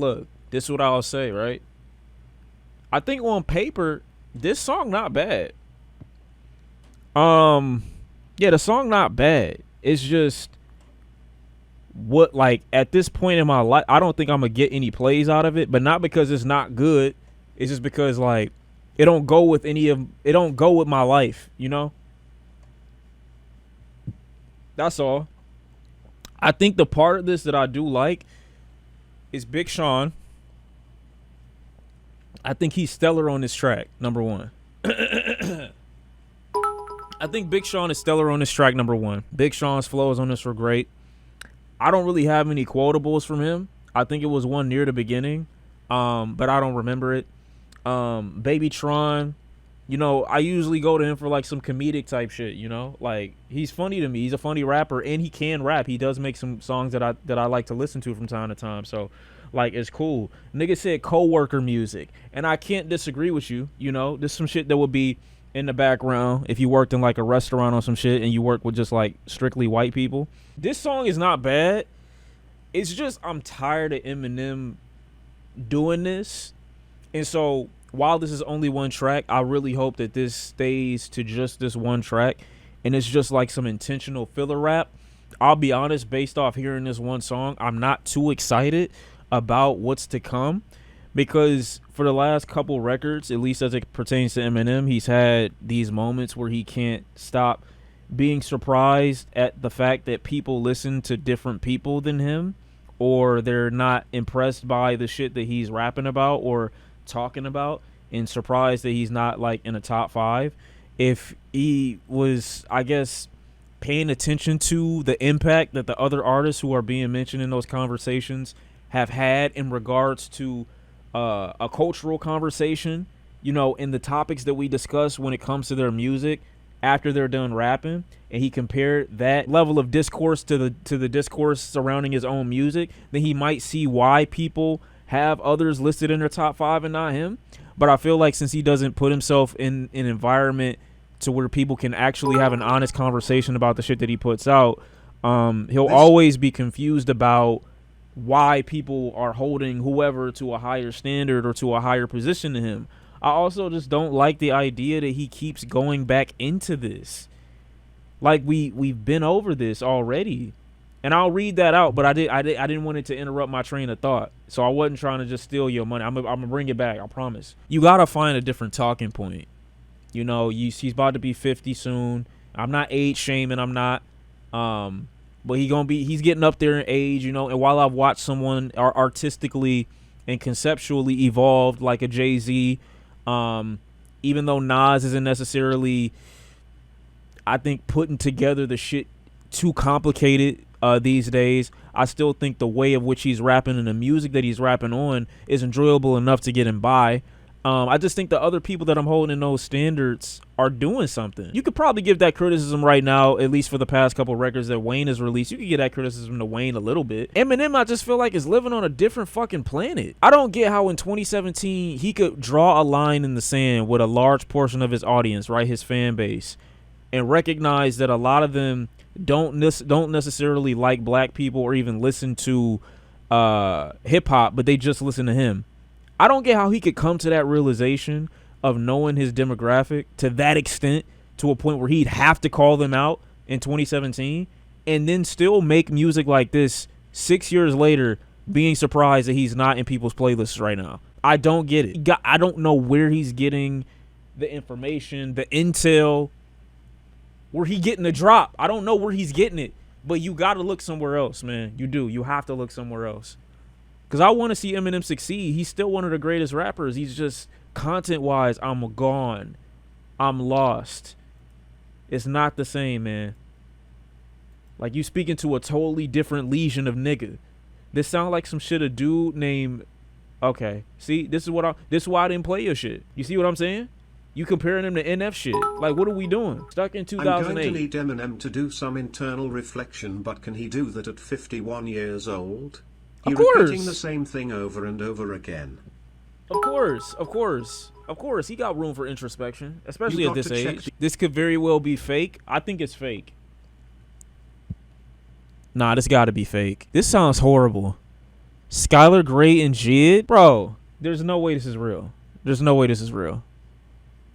look, this is what I'll say, right? I think on paper, this song not bad. Yeah, the song not bad. It's just what, like, at this point in my life, I don't think I'm gonna get any plays out of it, but not because it's not good. It's just because, like, it don't go with it don't go with my life, you know? That's all. I think the part of this that I do like is Big Sean. I think he's stellar on this track, number one. I think Big Sean is stellar on this track, number one. Big Sean's flows on this were great. I don't really have any quotables from him. I think it was one near the beginning, but I don't remember it. Baby Tron, you know, I usually go to him for like some comedic type shit, you know? Like, he's funny to me. He's a funny rapper, and he can rap. He does make some songs that I like to listen to from time to time. So, like, it's cool. Nigga said co-worker music, and I can't disagree with you. You know, there's some shit that would be in the background if you worked in like a restaurant or some shit and you work with just like strictly white people. This song is not bad. It's just I'm tired of Eminem doing this. And so while this is only one track, I really hope that this stays to just this one track and it's just like some intentional filler rap. I'll be honest, based off hearing this one song, I'm not too excited about what's to come, because for the last couple records, at least as it pertains to Eminem, he's had these moments where he can't stop being surprised at the fact that people listen to different people than him, or they're not impressed by the shit that he's rapping about or talking about, and surprised that he's not like in a top 5. If he was, I guess, paying attention to the impact that the other artists who are being mentioned in those conversations have had in regards to a cultural conversation, you know, in the topics that we discuss when it comes to their music after they're done rapping, and he compared that level of discourse to the discourse surrounding his own music, then he might see why people have others listed in their top 5 and not him. But I feel like since he doesn't put himself in an environment to where people can actually have an honest conversation about the shit that he puts out, he'll always be confused about why people are holding whoever to a higher standard or to a higher position than him. I also just don't like the idea that he keeps going back into this. Like we've been over this already. And I'll read that out, but I didn't want it to interrupt my train of thought. So I wasn't trying to just steal your money. I'm gonna bring it back, I promise. You gotta find a different talking point. You know, he's about to be 50 soon. I'm not age shaming, I'm not. But he's getting up there in age, you know. And while I've watched someone artistically and conceptually evolved like a Jay-Z, even though Nas isn't necessarily, I think, putting together the shit too complicated these days, I still think the way of which he's rapping and the music that he's rapping on is enjoyable enough to get him by. I just think the other people that I'm holding in those standards are doing something. You could probably give that criticism right now, at least for the past couple records that Wayne has released. You could give that criticism to Wayne a little bit. Eminem, I just feel like, is living on a different fucking planet. I don't get how in 2017 he could draw a line in the sand with a large portion of his audience, right, his fan base, and recognize that a lot of them don't necessarily like black people or even listen to hip hop, but they just listen to him. I don't get how he could come to that realization of knowing his demographic to that extent, to a point where he'd have to call them out in 2017, and then still make music like this 6 years later, being surprised that he's not in people's playlists right now. I don't get it. I don't know where he's getting the information, the intel, where he getting the drop. I don't know where he's getting it, but you got to look somewhere else, man. You do. You have to look somewhere else. Because I want to see Eminem succeed. He's still one of the greatest rappers. He's just, content-wise, I'm gone. I'm lost. It's not the same, man. Like, you speaking to a totally different legion of nigga. This sound like some shit a dude named... Okay, see, this is why I didn't play your shit. You see what I'm saying? You comparing him to NF shit. Like, what are we doing? Stuck in 2008. I'm going to need Eminem to do some internal reflection, but can he do that at 51 years old? He's repeating the same thing over and over again. Of course. He got room for introspection, especially at this age. This could very well be fake. I think it's fake. Nah, this gotta be fake. This sounds horrible. Skylar Grey and Jid? Bro, there's no way this is real. There's no way this is real.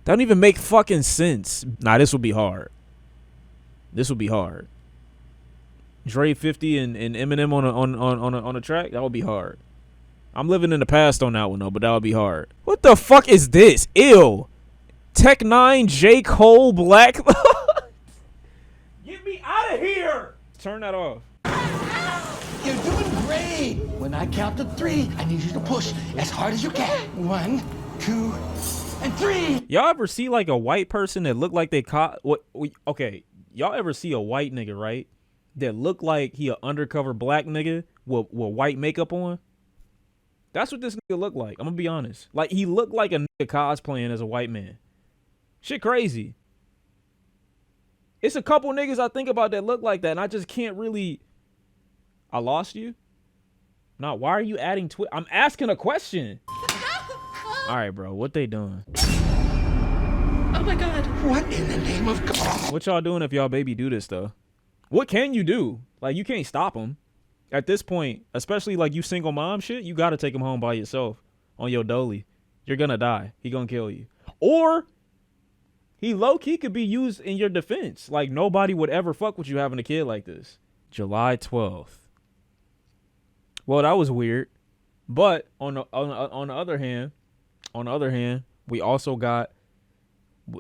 That don't even make fucking sense. Nah, this would be hard. This would be hard. Dre 50 and Eminem on a track? That would be hard. I'm living in the past on that one though, but that would be hard. What the fuck is this? Ew. Tech 9, J. Cole, Black. Get me out of here. Turn that off. You're doing great. When I count to 3, I need you to push as hard as you can. 1, 2, and 3. Y'all ever see like a white person that look like they caught what? Okay, y'all ever see a white nigga, right? That look like he a undercover black nigga with white makeup on? That's what this nigga look like. I'm gonna be honest. Like he looked like a nigga cosplaying as a white man. Shit crazy. It's a couple niggas I think about that look like that, and I just can't really. I lost you? Nah, why are you adding I'm asking a question. All right, bro. What they doing? Oh my God. What in the name of God? What y'all doing if y'all baby do this though? What can you do? Like you can't stop him. At this point, especially like you single mom shit, you gotta take him home by yourself on your dolly. You're gonna die. He gonna kill you. Or he low-key could be used in your defense. Like nobody would ever fuck with you having a kid like this. July 12th. Well, that was weird. But on the other hand, we also got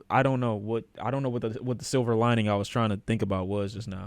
I don't know what the silver lining I was trying to think about was just now.